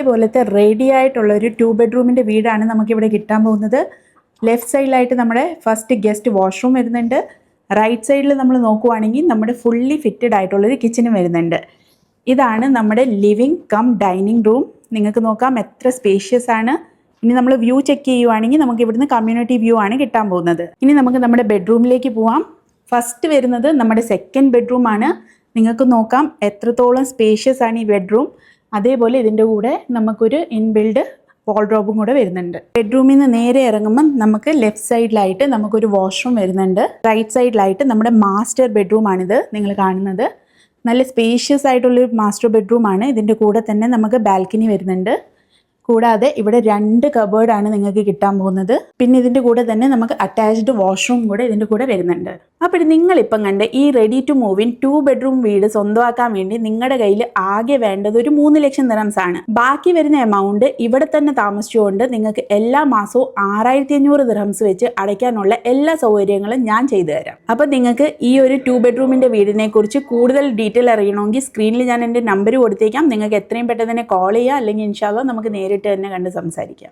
ഇതേപോലത്തെ റെഡി ആയിട്ടുള്ള ഒരു 2 ബെഡ്റൂമിൻ്റെ വീടാണ് നമുക്കിവിടെ കിട്ടാൻ പോകുന്നത്. ലെഫ്റ്റ് സൈഡിലായിട്ട് നമ്മുടെ ഫസ്റ്റ് ഗസ്റ്റ് വാഷ്റൂം വരുന്നുണ്ട്. റൈറ്റ് സൈഡിൽ നമ്മൾ നോക്കുവാണെങ്കിൽ നമ്മുടെ ഫുള്ളി ഫിറ്റഡ് ആയിട്ടുള്ളൊരു കിച്ചനും വരുന്നുണ്ട്. ഇതാണ് നമ്മുടെ ലിവിങ് കം ഡൈനിങ് റൂം. നിങ്ങൾക്ക് നോക്കാം എത്ര സ്പേഷ്യസ് ആണ്. ഇനി നമ്മൾ വ്യൂ ചെക്ക് ചെയ്യുവാണെങ്കിൽ നമുക്ക് ഇവിടുന്ന് കമ്മ്യൂണിറ്റി വ്യൂ ആണ് കിട്ടാൻ പോകുന്നത്. ഇനി നമുക്ക് നമ്മുടെ ബെഡ്റൂമിലേക്ക് പോവാം. ഫസ്റ്റ് വരുന്നത് നമ്മുടെ സെക്കൻഡ് ബെഡ്റൂം ആണ്. നിങ്ങൾക്ക് നോക്കാം എത്രത്തോളം സ്പേഷ്യസ് ആണ് ഈ ബെഡ്റൂം. അതേപോലെ ഇതിൻ്റെ കൂടെ നമുക്കൊരു ഇൻബിൽഡ് വാൾഡ്രോബും കൂടെ വരുന്നുണ്ട്. ബെഡ്റൂമിൽ നിന്ന് നേരെ ഇറങ്ങുമ്പം നമുക്ക് ലെഫ്റ്റ് സൈഡിലായിട്ട് നമുക്കൊരു വാഷ്റൂം വരുന്നുണ്ട്. റൈറ്റ് സൈഡിലായിട്ട് നമ്മുടെ മാസ്റ്റർ ബെഡ്റൂം ആണിത് നിങ്ങൾ കാണുന്നത്. നല്ല സ്പേഷ്യസ് ആയിട്ടുള്ളൊരു മാസ്റ്റർ ബെഡ്റൂം ആണ്. ഇതിൻ്റെ കൂടെ തന്നെ നമുക്ക് ബാൽക്കണി വരുന്നുണ്ട്. കൂടാതെ ഇവിടെ 2 കബേർഡാണ് നിങ്ങൾക്ക് കിട്ടാൻ പോകുന്നത്. പിന്നെ ഇതിൻ്റെ കൂടെ തന്നെ നമുക്ക് അറ്റാച്ച്ഡ് വാഷ്റൂം കൂടെ ഇതിൻ്റെ കൂടെ വരുന്നുണ്ട്. അപ്പോൾ നിങ്ങളിപ്പം കണ്ട് ഈ ready to move in 2 bedroom വീട് സ്വന്തമാക്കാൻ വേണ്ടി നിങ്ങളുടെ കയ്യിൽ ആകെ വേണ്ടത് ഒരു 3 ലക്ഷം ദിർഹംസ് ആണ്. ബാക്കി വരുന്ന എമൗണ്ട് ഇവിടെ തന്നെ താമസിച്ചുകൊണ്ട് നിങ്ങൾക്ക് എല്ലാ മാസവും 6500 ദിർഹംസ് വെച്ച് അടയ്ക്കാനുള്ള എല്ലാ സൗകര്യങ്ങളും ഞാൻ ചെയ്തു തരാം. അപ്പം നിങ്ങൾക്ക് ഈ ഒരു 2 ബെഡ്റൂമിൻ്റെ വീടിനെ കുറിച്ച് കൂടുതൽ ഡീറ്റെയിൽ അറിയണമെങ്കിൽ സ്ക്രീനിൽ ഞാൻ എൻ്റെ നമ്പർ കൊടുത്തേക്കാം. നിങ്ങൾക്ക് എത്രയും പെട്ടെന്ന് തന്നെ കോൾ ചെയ്യുക, അല്ലെങ്കിൽ ഇൻഷാ അല്ലാഹ് നമുക്ക് നേരിട്ട് തന്നെ കണ്ട് സംസാരിക്കാം.